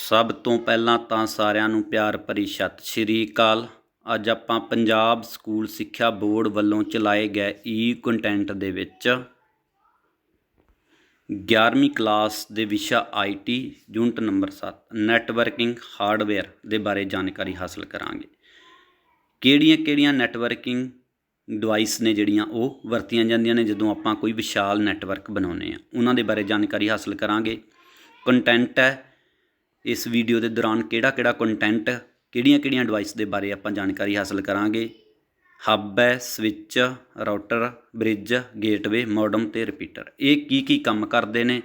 ਸਭ ਤੋਂ ਪਹਿਲਾਂ ਤਾਂ ਸਾਰਿਆਂ ਨੂੰ ਪਿਆਰ ਭਰੀ ਸਤਿ ਸ਼੍ਰੀ ਅਕਾਲ। ਅੱਜ ਆਪਾਂ ਪੰਜਾਬ ਸਕੂਲ ਸਿੱਖਿਆ ਬੋਰਡ ਵੱਲੋਂ ਚਲਾਏ ਗਏ ਕੰਟੈਂਟ ਦੇ ਵਿੱਚ 11ਵੀਂ ਕਲਾਸ ਦੇ ਵਿਸ਼ਾ IT unit number 7 networking hardware ਦੇ ਬਾਰੇ ਜਾਣਕਾਰੀ ਹਾਸਲ ਕਰਾਂਗੇ। ਕਿਹੜੀਆਂ ਨੈਟਵਰਕਿੰਗ ਡਿਵਾਈਸ ਨੇ ਜਿਹੜੀਆਂ ਉਹ ਵਰਤੀਆਂ ਜਾਂਦੀਆਂ ਨੇ ਜਦੋਂ ਆਪਾਂ ਕੋਈ ਵਿਸ਼ਾਲ ਨੈਟਵਰਕ ਬਣਾਉਂਦੇ ਹਾਂ, ਉਹਨਾਂ ਦੇ ਬਾਰੇ ਜਾਣਕਾਰੀ ਹਾਸਲ ਕਰਾਂਗੇ। ਕੰਟੈਂਟ ਹੈ इस वीडियो के दौरान किहड़ा कंटेंट किहड़ियां डिवाइस के बारे आपां जानकारी हासिल करांगे। हब है, switch, router, bridge, gateway, modem ते रिपीटर, ये की काम करते हैं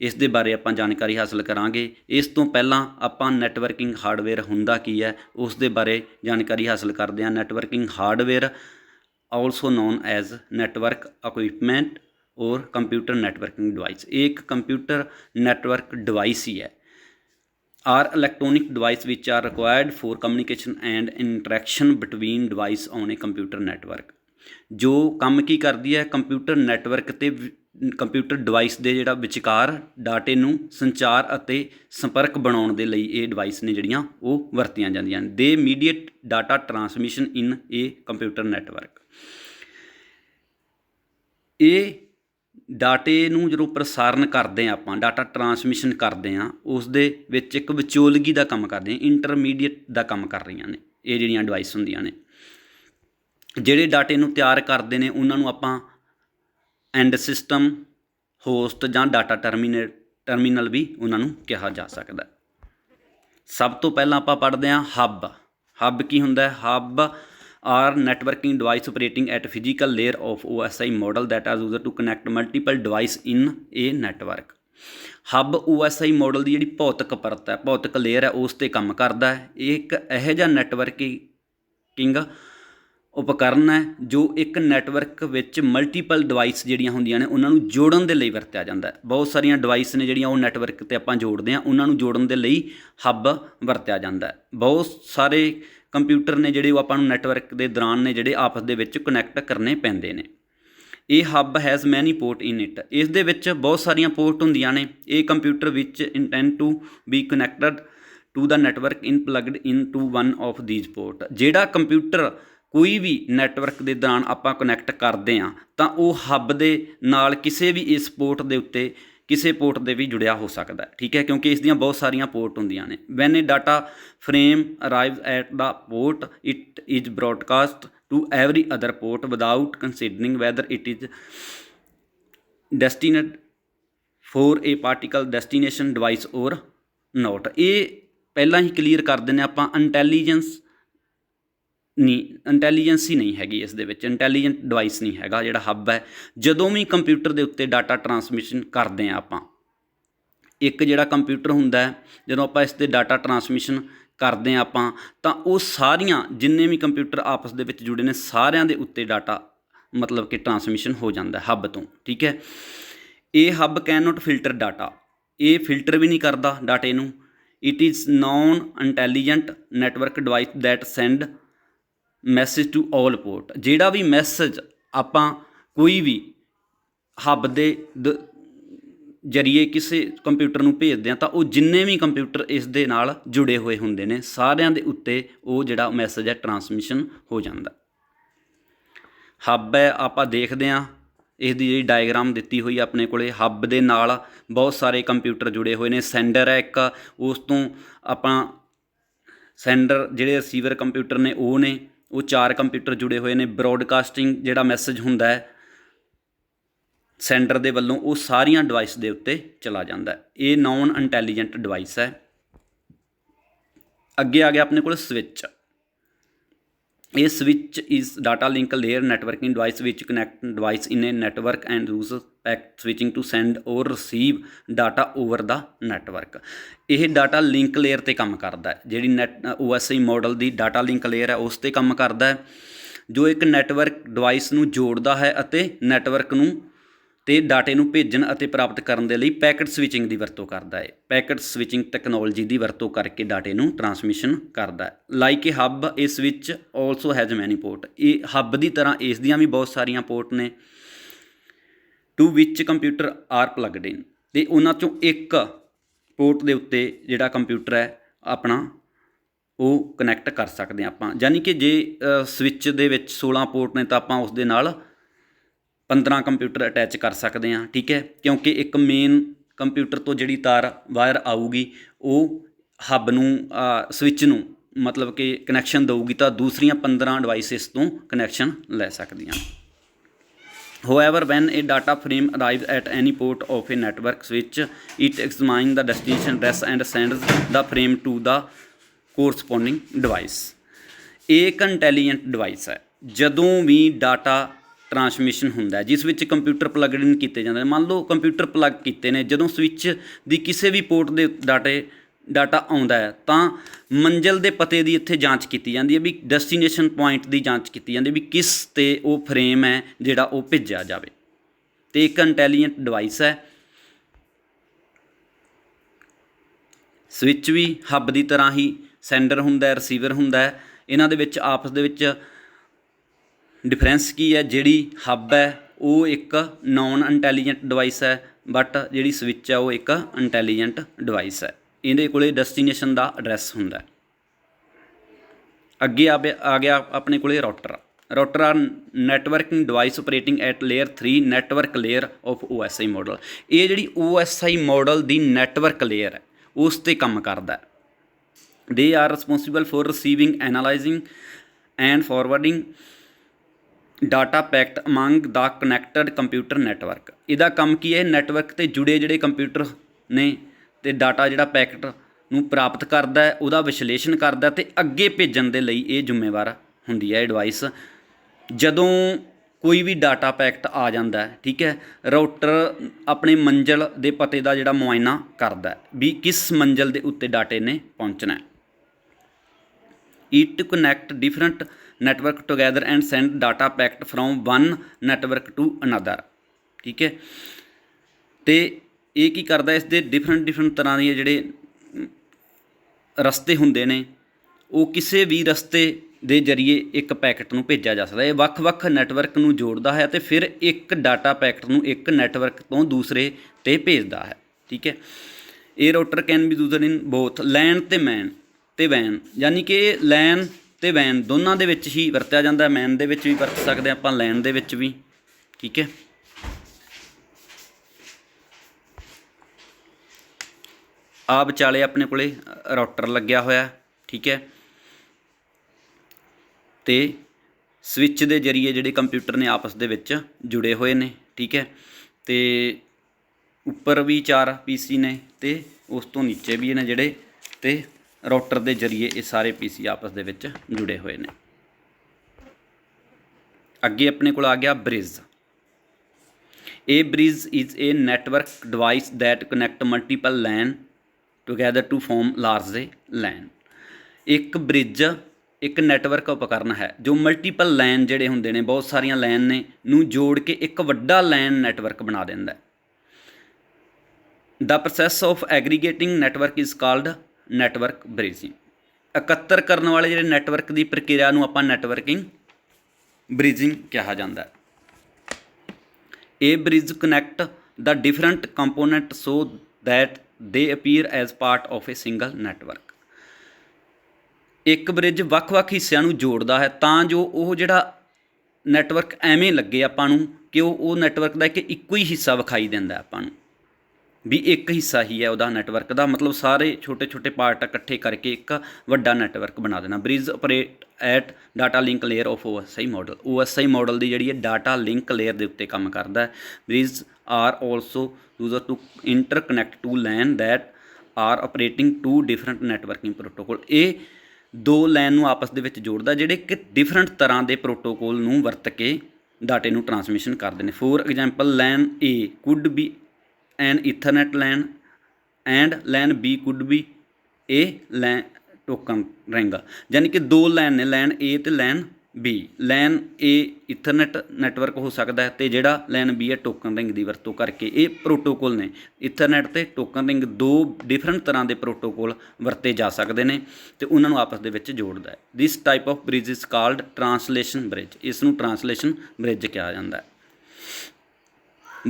इस दे बारे आपां जानकारी हासिल करांगे। इस तो पहलां आपां नैटवर्किंग हार्डवेयर हुंदा की है उस दे बारे जानकारी हासिल करते हैं। Networking hardware also known as network equipment और कंप्यूटर नैटवर्किंग डिवाइस, एक कंप्यूटर नैटवर्क डिवाइस ही है। Are electronic device which are required for communication and interaction between device on a computer network, जो काम की करती है कंप्यूटर नैटवर्क ते कंप्यूटर डिवाइस के जिहड़ा विचकार डाटे नूं संचार अते संपर्क बनाउण दे लई ये डिवाइस ने जिहड़ियां वो वरतियां जांदियां ने। They mediate data transmission in a computer network, ये डाटे नूं जो प्रसारण करते हैं आपां डाटा ट्रांसमिशन करते हैं उस दे विच एक विचोलगी का काम करते हैं, इंटरमीडिएट का काम कर रही ने ये जिहड़ियां डिवाइस हुंदियां ने। जिहड़े डाटे नूं तैयार करते हैं उन्होंने आपां एंड सिस्टम, होस्ट जां डाटा टर्मीनल भी उन्होंने कहा जा सकता है। सब तो पहलां आपां पढ़दे हां हब। हब की हुंदा है? Hub are networking device operating at physical layer of OSI model that are user to connect multiple device in a network. Hub OSI model की जी भौतिक परत है, भौतिक लेयर है, उस पर काम करता है। एक यह जिहा नैटवर्किंग उपकरण है जो एक नैटवर्क विच मल्टीपल डिवाइस जिहड़ियां हुंदियां ने उन्हां नूं जोड़न दे लई वरतिया जांदा है। बहुत सारियां डिवाइस ने जिहड़ियां वो नैटवर्क ते आपां जोड़दे हां, उन्हां नूं जोड़न दे लई हब वरतिया जांदा है। बहुत सारे कंप्यूटर ने जिहड़े आपां नूं नैटवर्क के दौरान ने जिहड़े आपस दे विच कनैक्ट करने पैंदे ने। ये hub has many port in it, इस दे विच बहुत सारियां पोर्ट हुंदियां ने। ये computer which intend to be connected to the network in plugged into one of these port. जिहड़ा कंप्यूटर कोई भी नैटवर्क के दौरान आपां कनैक्ट करते हैं तो वह हब दे नाल किसी भी इस पोर्ट के उत्ते किसी पोर्ट दे भी जुड़िया हो सकता है, ठीक है, क्योंकि इसदियां बहुत सारियां पोर्ट होंदियां ने। When a data frame arrive at the port it is broadcast to every other port without considering whether it is destined for a particular destination device or not. ये पहला ही क्लीयर कर देने आपां इंटैलीजेंस ही नहीं हैगी इस दे विच, इंटैलीजेंट डिवाइस नहीं हैगा जिहड़ा हब है। जदों भी कंप्यूटर के उत्ते डाटा ट्रांसमिशन करते हैं आपां, एक जिहड़ा कंप्यूटर हुंदा है जदों आपां इस ते डाटा ट्रांसमिशन करते हैं आपां तां वो सारियां जिन्ने भी कंप्यूटर आपस दे विच जुड़े ने सारियां दे उत्ते डाटा मतलब कि ट्रांसमिशन हो जाता है हब तो, ठीक है। ये hub can not filter data, ये फिल्टर भी नहीं करता डाटे नूं। It is non intelligent network device that send message to all port. जिहड़ा भी मैसेज आपां कोई भी हब दे जरिए किसी कंप्यूटर नूं भेजदे हां तां वो जिन्ने भी कंप्यूटर इस दे नाल जुड़े हुए हुंदे ने सारियां दे उत्ते वो जिहड़ा मैसेज है ट्रांसमिशन हो जांदा। हब है आपां देखदे हां इसदी जी डायग्राम दित्ती हुई अपने कोले। हब दे नाल बहुत सारे कंप्यूटर जुड़े हुए ने। सेंडर है एक, उस तो आपां सेंडर जिहड़े रिसीवर कंप्यूटर ने वो 4 कंप्यूटर जुड़े हुए ने। ब्रॉडकास्टिंग जिहड़ा मैसेज हुंदा है सेंडर दे वल्लों वो सारियां डिवाइस दे उत्ते चला जांदा है। ये नॉन इंटैलीजेंट डिवाइस है। अगे आ गया अपने कोल स्विच। ये switch is data link layer networking device which connect device in a network and use packet switching to send or receive data over the network. यह डाटा लिंक लेयर ते काम करता है, जिहड़ी OSI मॉडल की data link layer है उस ते काम करता है, जो एक नैटवर्क डिवाइस नूं जोड़दा है अते नैटवर्क नूं ते डाटे नूं भेजण अते प्राप्त करन दे लई पैकेट स्विचिंग की वरतों करता है। पैकेट स्विचिंग टैक्नोलॉजी की वरतों करके डाटे नूं ट्रांसमिशन करता है। Like a hub A switch also has many port. ये हब की तरह इस दियां भी बहुत सारियां पोर्ट ने टू विच कंप्यूटर आर प्लगड इन, ते उन्हां चों एक पोर्ट के उत्ते जिहड़ा कंप्यूटर है अपना वो कनैक्ट कर सकते हैं आपां। यानी कि जे स्विच दे विच 16 पोर्ट ने तो आपां उस दे नाल 15 कंप्यूटर अटैच कर सकते हैं, ठीक है। क्योंकि एक मेन कंप्यूटर तो जिहड़ी तार वायर आऊगी वो हब नूं स्विच नूं मतलब कि कनैक्शन देगी, तो दूसरियां 15 डिवाइसिस तो कनैक्शन लै सकदियां। However, when a data frame arrives at any port of a network switch, it examines the destination address and sends the frame to the corresponding device. एक इंटैलीजेंट डिवाइस है। ਜਦੋਂ भी data transmission ਹੁੰਦਾ ਹੈ ਜਿਸ ਵਿੱਚ ਕੰਪਿਊਟਰ ਪਲੱਗ ਇਨ ਕੀਤੇ ਜਾਂਦੇ ਨੇ, ਮੰਨ ਲਓ ਕੰਪਿਊਟਰ ਪਲੱਗ ਕੀਤੇ ਨੇ, ਜਦੋਂ ਸਵਿੱਚ ਦੀ ਕਿਸੇ ਵੀ ਪੋਰਟ ਦੇ डाटा आउंदा है तो मंजिल के पते की इत्थे जांच की जाती है, भी डेस्टिनेशन पॉइंट की जांच की जाती है भी किस ते वो फ्रेम है जिहड़ा वो भेजा जाए। तो एक इंटैलीजेंट डिवाइस है। स्विच भी हब की तरह ही सेंडर हुंदा है, रिसीवर हुंदा है। इन्हां दे विच आपस दे विच डिफरेंस की है, जिहड़ी हब है वो एक नॉन इंटैलीजेंट डिवाइस है, बट जिहड़ी स्विच है वो एक इंटैलीजेंट डिवाइस है। इहदे कोले डेस्टिनेशन का एड्रैस हुंदा है। अगे आ गया अपने कोले router. Router are networking device operating at layer 3 network layer of OSI model. ये जिहड़ी OSI मॉडल की नैटवर्क लेयर है उस ते काम करदा है। They are responsible for receiving, analysing and forwarding data packet among the connected computer network. इहदा काम की है, नैटवर्क ते जुड़े जिहड़े कंप्यूटर ने ते डाटा जिहड़ा पैकेट नूं प्राप्त करदा है, उहदा विश्लेषण करदा ते अगे भेजण दे लई ये जिम्मेवार हुंदी है डिवाइस। जदों कोई भी डाटा पैकेट आ जाता है, ठीक है, राउटर अपने मंजिल के पते का जिहड़ा मुआयना करदा है भी किस मंजिल के उत्ते डाटे ने पहुँचना है। It connect different network together and send data packet from one network to another, ठीक है। तो ये की करदा, इस दे डिफरेंट तरह के जिहड़े रस्ते हुंदे ने वो किसी भी रस्ते दे जरिए एक पैकेट नूं भेजा जा सकदा है। वख-वख नैटवर्क नूं जोड़दा है तो फिर एक डाटा पैकेट नूं एक नैटवर्क तो दूसरे ते भेजदा है, ठीक है। ये router can be used in both LAN ते वैन, यानी कि लैन ते वैन दोनों दे विच ही वरत्या जांदा है। मैन दे विच भी वरत सकते हैं आपां, लैन दे विच भी, ठीक है। आ विचाले अपने कोले राउटर लग्या होया, ठीक है। तो स्विच के जरिए जिहड़े कंप्यूटर ने आपस दे विच जुड़े हुए ने, ठीक है। तो उपर भी 4 PC ने ते उस तो नीचे भी ने जिहड़े, ते राउटर के जरिए ये सारे PC आपस दे विच जुड़े हुए ने। अगे अपने कोल आ गया bridge. A bridge is a network device that connect multiple LAN together to form large a LAN. एक ब्रिज एक नैटवर्क उपकरण है जो मल्टीपल लैन जिहड़े हुंदे ने, बहुत सारियां लैन ने नूं जोड़ के एक वड्डा लैन नैटवर्क बना दिंदा है। The process of aggregating network is called network bridging. एकत्र करने वाले जिहड़े नैटवर्क की प्रक्रिया नूं आपां नैटवर्किंग ब्रिजिंग कहा जाता है। A bridge connect the different component so that they appear as part of a single network. एक ब्रिज वख-वख हिस्सों नूं जोड़दा है तां जो वो जिहड़ा नैटवर्क एवें लगे आपां नूं कि वो नैटवर्क का एक इक्को ही हिस्सा विखाई दिंदा आपां नूं भी एक हिस्सा ही है उहदा नैटवर्क का, मतलब सारे छोटे छोटे पार्ट इकट्ठे करके एक वड्डा नैटवर्क बना देना। Bridge operate at data link layer of OSI model. OSI model की जिहड़ी डाटा लिंक लेयर के उत्ते काम करता है। Bridge are also use to interconnect two LAN that are operating two different networking protocol. ये दो लैन नूं आपस दे विच जोड़दा जिहड़े कि डिफरेंट तरह के प्रोटोकॉल नूं वरत के डाटे नूं ट्रांसमिशन करते हैं। For example LAN A could be an Ethernet LAN and LAN B could be a LAN token ring, यानी कि दो लैन ने, लैन ए तो LAN B. LAN A Ethernet network हो सकता है तो जिहड़ा लैन बी है टोकन रिंग की वरतों करके ये प्रोटोकॉल ने ईथरनेट तो टोकन रिंग दो डिफरेंट तरह के प्रोटोकॉल वरते जा सकते हैं तो उन्होंने आपस दे विच जोड़दा है। This type of bridge is called translation bridge. इसनूं ट्रांसलेशन ब्रिज कहा जाता है।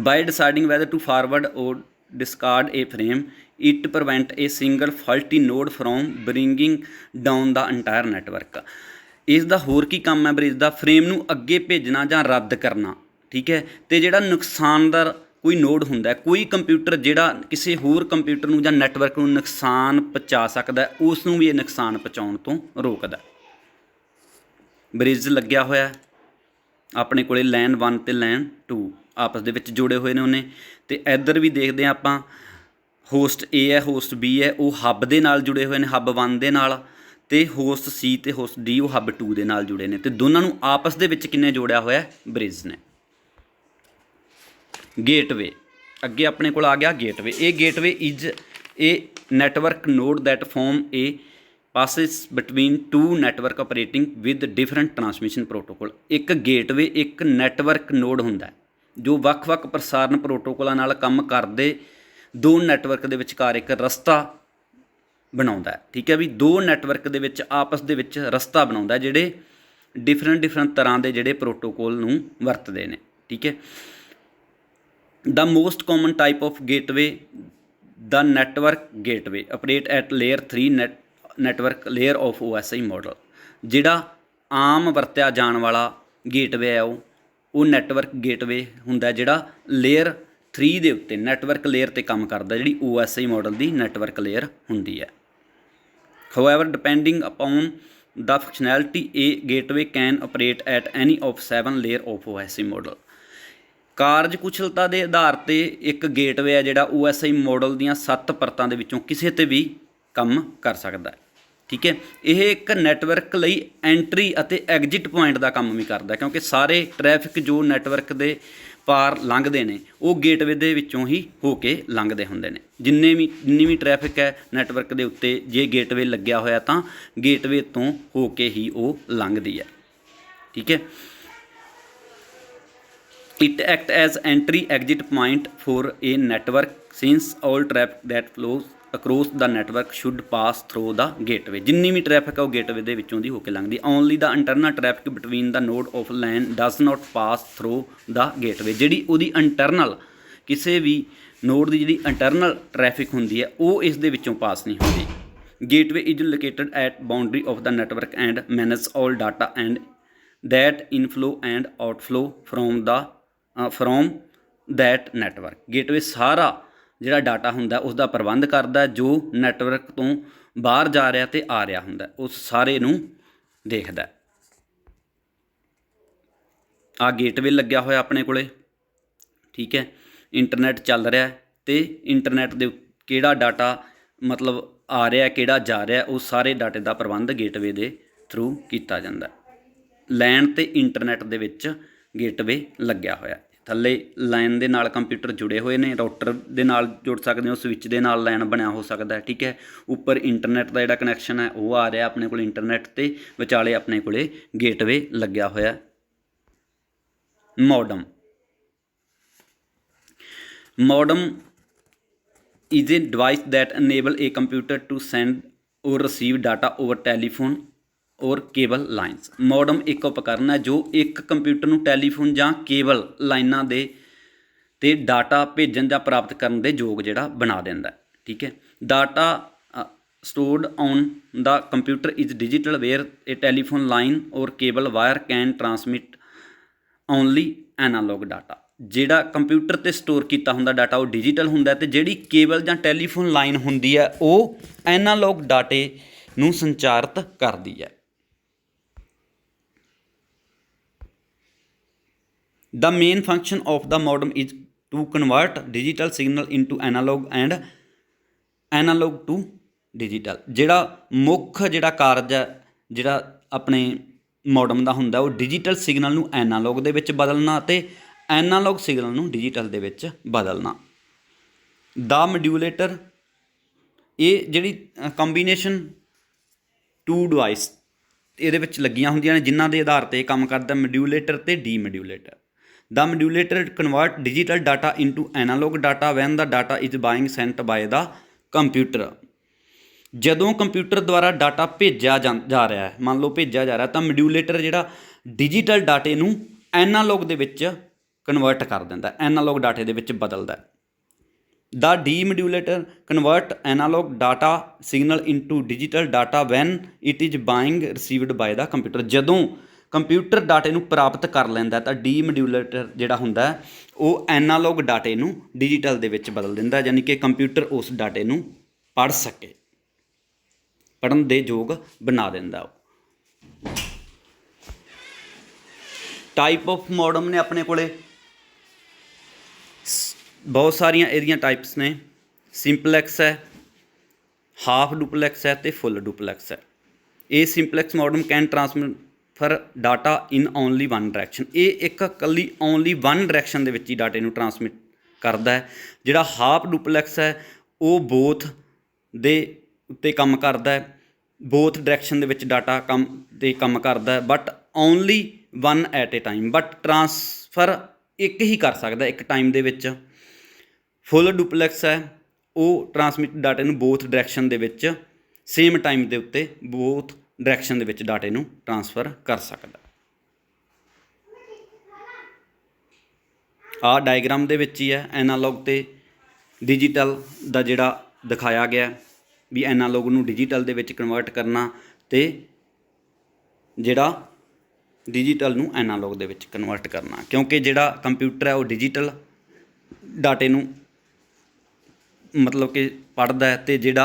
By deciding whether to forward or discard a frame, it prevent a single faulty node from bringing down the entire network. ਇਸ ਦਾ ਹੋਰ ਕੀ ਕੰਮ ਹੈ bridge ਦਾ? Frame ਨੂੰ ਅੱਗੇ ਭੇਜਣਾ ਜਾਂ ਰੱਦ ਕਰਨਾ, ਠੀਕ ਹੈ। ਅਤੇ ਜਿਹੜਾ ਨੁਕਸਾਨਦਾਰ ਕੋਈ ਨੋਡ ਹੁੰਦਾ, ਕੋਈ ਕੰਪਿਊਟਰ ਜਿਹੜਾ ਕਿਸੇ ਹੋਰ ਕੰਪਿਊਟਰ ਨੂੰ ਜਾਂ ਨੈਟਵਰਕ ਨੂੰ ਨੁਕਸਾਨ ਪਹੁੰਚਾ ਸਕਦਾ, ਉਸ ਨੂੰ ਵੀ ਇਹ ਨੁਕਸਾਨ ਪਹੁੰਚਾਉਣ ਤੋਂ ਰੋਕਦਾ। ਬ੍ਰਿਜ ਲੱਗਿਆ ਹੋਇਆ ਆਪਣੇ ਕੋਲੇ ਲੈਨ 1 ਅਤੇ ਲੈਨ 2 ਆਪਸ ਦੇ ਵਿੱਚ ਜੁੜੇ ਹੋਏ ਨੇ ਉਹਨੇ। ਅਤੇ ਇੱਧਰ ਵੀ ਦੇਖਦੇ ਹਾਂ ਆਪਾਂ, ਹੋਸਟ A ਹੈ, ਹੋਸਟ B ਹੈ, ਉਹ ਹੱਬ ਦੇ ਨਾਲ ਜੁੜੇ ਹੋਏ ਨੇ, ਹੱਬ 1 ਦੇ ਨਾਲ, ਅਤੇ ਹੋਸਟ C ਅਤੇ ਹੋਸਟ D ਉਹ ਹੱਬ 2 ਦੇ ਨਾਲ ਜੁੜੇ ਨੇ। ਅਤੇ ਦੋਨਾਂ ਨੂੰ ਆਪਸ ਦੇ ਵਿੱਚ ਕਿੰਨੇ ਜੋੜਿਆ ਹੋਇਆ? ਬ੍ਰਿਜ ਨੇ। ਗੇਟਵੇ ਅੱਗੇ ਆਪਣੇ ਕੋਲ ਆ ਗਿਆ ਗੇਟਵੇ। ਇਹ gateway is a network node that form a passes between two network operating with different transmission protocol. ਇੱਕ ਗੇਟਵੇ ਇੱਕ ਨੈਟਵਰਕ ਨੋਡ ਹੁੰਦਾ ਜੋ ਵੱਖ-ਵੱਖ ਪ੍ਰਸਾਰਣ ਪ੍ਰੋਟੋਕੋਲਾਂ ਨਾਲ ਕੰਮ ਕਰਦੇ ਦੋ ਨੈਟਵਰਕ ਦੇ ਵਿਚਕਾਰ ਇੱਕ ਰਸਤਾ ਬਣਾਉਂਦਾ, ਠੀਕ ਹੈ ਵੀ। ਦੋ ਨੈਟਵਰਕ ਦੇ ਵਿੱਚ ਆਪਸ ਦੇ ਵਿੱਚ ਰਸਤਾ ਬਣਾਉਂਦਾ ਜਿਹੜੇ ਡਿਫਰੈਂਟ ਤਰ੍ਹਾਂ ਦੇ ਜਿਹੜੇ ਪ੍ਰੋਟੋਕੋਲ ਨੂੰ ਵਰਤਦੇ ਨੇ, ਠੀਕ ਹੈ। The most common type of gateway, the network gateway, operate at layer 3 network layer of OSI model। ਜਿਹੜਾ ਆਮ ਵਰਤਿਆ ਜਾਣ ਵਾਲਾ ਗੇਟਵੇ ਹੈ ਉਹ ਨੈਟਵਰਕ ਗੇਟਵੇ ਹੁੰਦਾ ਜਿਹੜਾ ਲੇਅਰ 3 ਦੇ ਉੱਤੇ ਨੈਟਵਰਕ ਲੇਅਰ 'ਤੇ ਕੰਮ ਕਰਦਾ, ਜਿਹੜੀ OSI ਮਾਡਲ ਦੀ ਨੈਟਵਰਕ ਲੇਅਰ ਹੁੰਦੀ ਹੈ। However, depending upon the functionality, a gateway can operate at any of 7 layer of OSI model। ਕਾਰਜਕੁਸ਼ਲਤਾ ਦੇ ਆਧਾਰ 'ਤੇ ਇੱਕ ਗੇਟਵੇ ਹੈ ਜਿਹੜਾ OSI ਮਾਡਲ ਦੀਆਂ 7 ਪਰਤਾਂ ਦੇ ਵਿੱਚੋਂ ਕਿਸੇ 'ਤੇ ਵੀ ਕੰਮ ਕਰ ਸਕਦਾ, ਠੀਕ ਹੈ। ਇਹ ਇੱਕ ਨੈਟਵਰਕ ਲਈ ਐਂਟਰੀ ਅਤੇ ਐਗਜ਼ਿਟ ਪੁਆਇੰਟ ਦਾ ਕੰਮ ਵੀ ਕਰਦਾ, ਕਿਉਂਕਿ ਸਾਰੇ ਟਰੈਫਿਕ ਜੋ ਨੈਟਵਰਕ ਦੇ ਪਾਰ ਲੰਘਦੇ ਨੇ ਉਹ ਗੇਟਵੇ ਦੇ ਵਿੱਚੋਂ ਹੀ ਹੋ ਕੇ ਲੰਘਦੇ ਹੁੰਦੇ ਨੇ। ਜਿੰਨੀ ਵੀ ਟਰੈਫਿਕ ਹੈ ਨੈਟਵਰਕ ਦੇ ਉੱਤੇ, ਜੇ ਗੇਟਵੇ ਲੱਗਿਆ ਹੋਇਆ ਤਾਂ ਗੇਟਵੇ ਤੋਂ ਹੋ ਕੇ ਹੀ ਉਹ ਲੰਘਦੀ ਹੈ, ਠੀਕ ਹੈ। It acts as entry exit point for a network since all traffic that flows across the network should pass through the gateway। ਜਿੰਨੀ ਵੀ ਟਰੈਫਿਕ ਹੈ ਉਹ ਗੇਟਵੇ ਦੇ ਵਿੱਚੋਂ ਦੀ ਹੋ ਕੇ ਲੰਘਦੀ। Only the internal traffic between the node of LAN does not pass through the gateway। ਜਿਹੜੀ ਉਹਦੀ internal ਕਿਸੇ ਵੀ ਨੋਡ ਦੀ ਜਿਹੜੀ ਇੰਟਰਨਲ ਟਰੈਫਿਕ ਹੁੰਦੀ ਹੈ ਉਹ ਇਸ ਦੇ ਵਿੱਚੋਂ ਪਾਸ ਨਹੀਂ ਹੁੰਦੀ। Gateway is located at boundary of the network and manages all data and that inflow and outflow from that network। Gateway ਸਾਰਾ ਜਿਹੜਾ ਡਾਟਾ ਹੁੰਦਾ ਉਸ ਦਾ ਪ੍ਰਬੰਧ ਕਰਦਾ ਜੋ ਨੈਟਵਰਕ ਤੋਂ ਬਾਹਰ ਜਾ ਰਿਹਾ ਅਤੇ ਆ ਰਿਹਾ ਹੁੰਦਾ, ਉਸ ਸਾਰੇ ਨੂੰ ਦੇਖਦਾ। ਆਹ ਗੇਟਵੇ ਲੱਗਿਆ ਹੋਇਆ ਆਪਣੇ ਕੋਲੇ, ਠੀਕ ਹੈ। ਇੰਟਰਨੈਟ ਚੱਲ ਰਿਹਾ ਅਤੇ ਇੰਟਰਨੈਟ ਦੇ ਕਿਹੜਾ ਡਾਟਾ ਮਤਲਬ ਆ ਰਿਹਾ ਕਿਹੜਾ ਜਾ ਰਿਹਾ ਉਹ ਸਾਰੇ ਡਾਟੇ ਦਾ ਪ੍ਰਬੰਧ ਗੇਟਵੇ ਦੇ ਥਰੂ ਕੀਤਾ ਜਾਂਦਾ। ਲੈਨ ਅਤੇ ਇੰਟਰਨੈਟ ਦੇ ਵਿੱਚ ਗੇਟਵੇ ਲੱਗਿਆ ਹੋਇਆ। ਥੱਲੇ ਲਾਈਨ ਦੇ ਨਾਲ ਕੰਪਿਊਟਰ ਜੁੜੇ ਹੋਏ ਨੇ, ਰਾਊਟਰ ਦੇ ਨਾਲ ਜੁੜ ਸਕਦੇ ਹੋ, ਸਵਿੱਚ ਦੇ ਨਾਲ ਲਾਈਨ ਬਣਿਆ ਹੋ ਸਕਦਾ, ਠੀਕ ਹੈ। ਉੱਪਰ ਇੰਟਰਨੈਟ ਦਾ ਜਿਹੜਾ ਕਨੈਕਸ਼ਨ ਹੈ ਉਹ ਆ ਰਿਹਾ ਆਪਣੇ ਕੋਲ ਇੰਟਰਨੈਟ 'ਤੇ, ਵਿਚਾਲੇ ਆਪਣੇ ਕੋਲੇ ਗੇਟਵੇ ਲੱਗਿਆ ਹੋਇਆ। Modem is a device that enable a computer to send or receive data over telephone or cable lines। Modem ਇੱਕ ਉਪਕਰਨ ਹੈ ਜੋ ਇੱਕ ਕੰਪਿਊਟਰ ਨੂੰ ਟੈਲੀਫੋਨ ਜਾਂ ਕੇਬਲ ਲਾਈਨਾਂ ਦੇ ਤੇ ਡਾਟਾ ਭੇਜਣ ਜਾਂ ਪ੍ਰਾਪਤ ਕਰਨ ਦੇ ਯੋਗ ਜਿਹੜਾ ਬਣਾ ਦਿੰਦਾ, ਠੀਕ ਹੈ। Data stored on the computer is digital where a telephone line or cable wire can transmit only analog data। ਜਿਹੜਾ ਕੰਪਿਊਟਰ 'ਤੇ ਸਟੋਰ ਕੀਤਾ ਹੁੰਦਾ ਡਾਟਾ ਉਹ ਡਿਜੀਟਲ ਹੁੰਦਾ ਅਤੇ ਜਿਹੜੀ ਕੇਬਲ ਜਾਂ ਟੈਲੀਫੋਨ ਲਾਈਨ ਹੁੰਦੀ ਹੈ ਉਹ ਐਨਾਲੋਗ ਡਾਟੇ ਨੂੰ ਸੰਚਾਰਿਤ ਕਰਦੀ ਹੈ। The main function of the modem is to convert digital signal into analog and analog to digital। ਜਿਹੜਾ ਮੁੱਖ ਜਿਹੜਾ ਕਾਰਜ ਹੈ ਜਿਹੜਾ ਆਪਣੇ ਮੋਡਮ ਦਾ ਹੁੰਦਾ ਉਹ ਡਿਜੀਟਲ ਸਿਗਨਲ ਨੂੰ ਐਨਾਲੋਗ ਦੇ ਵਿੱਚ ਬਦਲਣਾ ਅਤੇ ਐਨਾਲੋਗ ਸਿਗਨਲ ਨੂੰ ਡਿਜੀਟਲ ਦੇ ਵਿੱਚ ਬਦਲਣਾ। ਦਾ ਮੋਡਿਊਲੇਟਰ ਇਹ ਜਿਹੜੀ ਕੰਬੀਨੇਸ਼ਨ ਟੂ ਡਿਵਾਈਸ ਇਹਦੇ ਵਿੱਚ ਲੱਗੀਆਂ ਹੁੰਦੀਆਂ ਨੇ ਜਿਨ੍ਹਾਂ ਦੇ ਆਧਾਰ 'ਤੇ ਕੰਮ ਕਰਦਾ ਮੋਡਿਊਲੇਟਰ ਅਤੇ demodulator. The modulator convert digital data into analogue data when the data is being sent by the computer. ਜਦੋਂ ਕੰਪਿਊਟਰ ਦੁਆਰਾ ਡਾਟਾ ਭੇਜਿਆ ਜਾ ਰਿਹਾ ਹੈ, ਮੰਨ ਲਓ ਭੇਜਿਆ ਜਾ ਰਿਹਾ, ਤਾਂ ਮੋਡਿਊਲੇਟਰ ਜਿਹੜਾ ਡਿਜੀਟਲ ਡਾਟੇ ਨੂੰ ਐਨਾਲੋਗ ਦੇ ਵਿੱਚ ਕਨਵਰਟ ਕਰ ਦਿੰਦਾ, ਐਨਾਲੋਗ ਡਾਟੇ ਦੇ ਵਿੱਚ ਬਦਲਦਾ। The demodulator convert analog data signal into digital data when it is being received by the computer. ਜਦੋਂ ਕੰਪਿਊਟਰ ਡਾਟੇ ਨੂੰ ਪ੍ਰਾਪਤ ਕਰ ਲੈਂਦਾ ਤਾਂ ਡੀਮੋਡਿਊਲੇਟਰ ਜਿਹੜਾ ਹੁੰਦਾ ਉਹ ਐਨਾਲੌਗ ਡਾਟੇ ਨੂੰ ਡਿਜੀਟਲ ਦੇ ਵਿੱਚ ਬਦਲ ਦਿੰਦਾ, ਯਾਨੀ ਕਿ ਕੰਪਿਊਟਰ ਉਸ ਡਾਟੇ ਨੂੰ ਪੜ੍ਹ ਸਕੇ, ਪੜ੍ਹਨ ਦੇ ਯੋਗ ਬਣਾ ਦਿੰਦਾ। टाइप ऑफ मॉडम ने अपने को बहुत सारिया एरिया टाइप्स ने, सिंपलैक्स है, हाफ डुपलैक्स है तो फुल डुपलैक्स है। ये simplex modem can transfer data in only one direction, ये एक कली ओनली वन डायरैक्शन दे विच ही डाटे नूं ट्रांसमिट करता है। जिहड़ा हाफ डुपलैक्स है वो बोथ दे उत्ते काम करता है, बोथ डायरैक्शन दे विच डाटा कम ते काम करता है, but only one at a time, but transfer एक ही कर सकता एक टाइम दे विच। फुल डुपलैक्स है वो ट्रांसमिट डाटे नूं बोथ डायरैक्शन दे विच सेम टाइम दे उत्ते बोथ डायरैक्शन दे विच डाटे नूं ट्रांसफर कर सकता। आ डायग्राम दे विच ही है एनालॉग ते डिजिटल दा जिहड़ा दिखाया गया भी एनालॉग नूं डिजिटल दे विच कन्वर्ट करना ते जिहड़ा डिजिटल नूं एनालॉग दे विच कन्वर्ट करना, क्योंकि जिहड़ा कंप्यूटर है वो डिजिटल डाटे नूं मतलब कि पढ़दा है ते जिहड़ा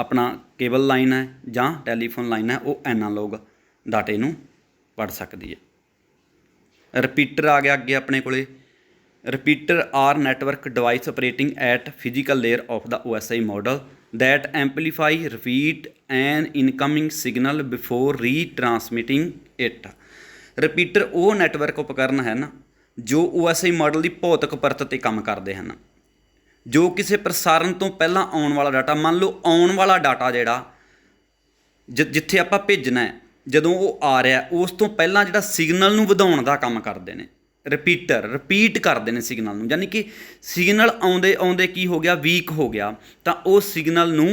अपना केबल लाइन है जां टैलीफोन लाइन है वो एनालॉग डाटे नूं पढ़ सकती है। रिपीटर आ गया अगे अपने कोले। Repeater are network device operating at physical layer of the OSI model that amplify repeat an incoming signal before retransmitting it। Repeater वो नैटवर्क उपकरण है ना जो OSI मॉडल की भौतिक परत ते काम करते हैं, जो किसी प्रसारण तो पहला आने वाला डाटा, मान लो आने वाला डाटा जिहड़ा जिथे आपां भेजना है जदों वो आ रहा उस तो पहला जिहड़ा सिग्नल नूं वधाउण दा काम करते हैं। रिपीटर रिपीट करते हैं सिग्नल नूं, यानी कि सिग्नल आउंदे आउंदे की हो गया वीक हो गया तो वो सिग्नल नूं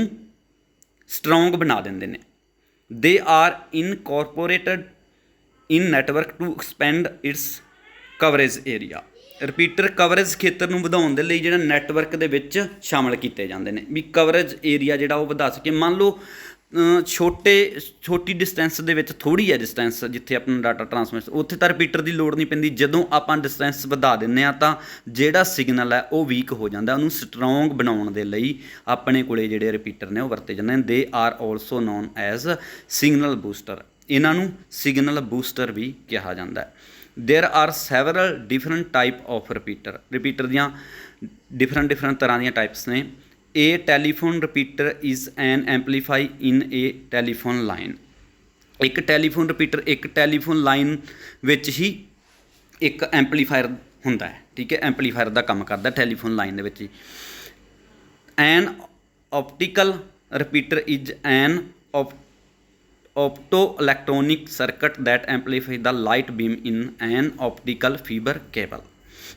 स्ट्रोंग बना देंदे ने। They are incorporated in network to expand its coverage area. Repeater coverage खेतर नूं वधाउण दे लई जिहड़ा नैटवर्क दे विच शामिल कीते जांदे ने भी कवरेज एरिया जिहड़ा वो वधा सके। मान लो छोटी डिस्टेंस दे विच थोड़ी है डिस्टेंस जिथे अपना डाटा ट्रांसमिट उत्थे तां रिपीटर की लोड़ नहीं पैंदी, जदों आपां डिस्टेंस वधा दिंदे आ तां जिहड़ा सिग्नल है वो वीक हो जाता, उहनूं स्ट्रोंग बनाउण दे लई अपने कोले जिहड़े रिपीटर ने वो वरते जांदे ने। They are also known as signal booster, इन्हां नूं सिग्नल बूस्टर भी कहा जाता है। There are several different type of repeater, repeater दियां डिफरेंट तरह दियां टाइप्स ने। A telephone repeater is an amplify in a telephone line, एक टैलीफोन रिपीटर एक टैलीफोन लाइन विच ही एक एम्पलीफायर हुंदा है, ठीक है, एम्पलीफायर का काम करता टैलीफोन लाइन दे विच ही। An optical repeater is an opto electronic circuit that amplify the light beam in an optical fever cable.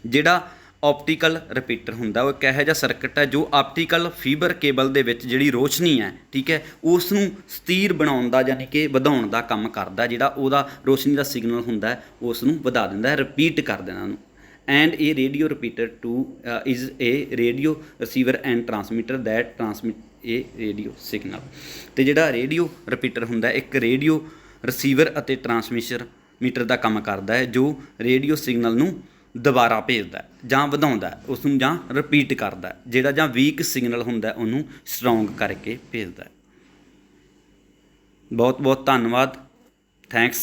जिहड़ा ऑप्टिकल रिपीटर हुंदा वो एक इहो जिहा सर्किट है जो ऑप्टिकल फीबर केबल दे विच जिहड़ी रोशनी है, ठीक है, उसनूं स्थिर बनाउण दा यानी कि वधाउण दा काम करदा, जिहड़ा उहदा रोशनी दा सिग्नल हुंदा है उसनूं वधा दिंदा है, रिपीट कर देना उहनूं। And a radio repeater too is a radio receiver and transmitter that transmit a radio signal. तो जिहड़ा रेडियो रिपीटर हुंदा एक रेडियो रिसीवर अते ट्रांसमीटर मीटर का काम करता है जो रेडियो सिग्नल नूं दोबारा भेजदा जां वधाउंदा उसनूं जां रिपीट करदा, जिहड़ा जां वीक सिग्नल हुंदा उहनूं स्ट्रोंग करके भेजदा। बहुत बहुत धन्नवाद, थैंक्स।